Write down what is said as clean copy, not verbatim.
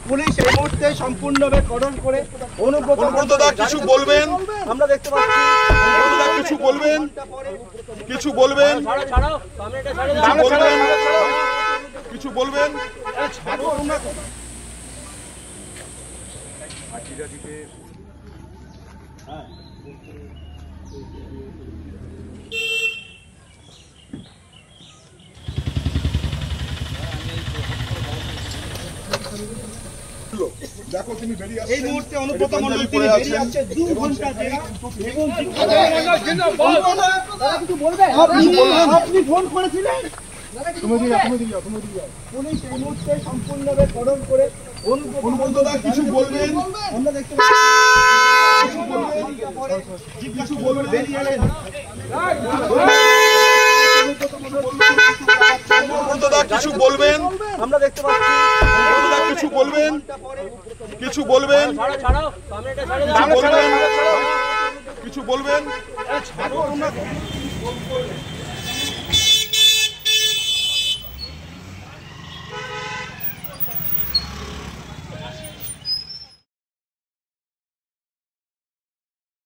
Police এই মুহূর্তে সম্পূর্ণভাবে কর্ডন করে অনুব্রত দা কিছু বলবেন? আমরা দেখতে পাচ্ছি কিছু বলবেন? কিছু বলবেন? কিছু বলবেন? দেখো তুমি বেরিয়ে আসছো। এই মুহূর্তে অনুব্রত মণ্ডল তিনি বেরিয়ে আসছে 2 ঘন্টা ধরে এবং আপনি ফোন করেছিলেন? পুলিশ এই মুহূর্তে সম্পূর্ণভাবে কর্ডন করে অনুব্রত দা কিছু বলবেন? আমরা দেখতে পাচ্ছি কিছু বলবেন? বেরিয়ে এলেন। অনুব্রত দা কিছু বলবেন? আমরা দেখতে পাচ্ছি কিছু বলবেন? কিছু বলবেন? কিছু বলবেন? কিছু বলবেন?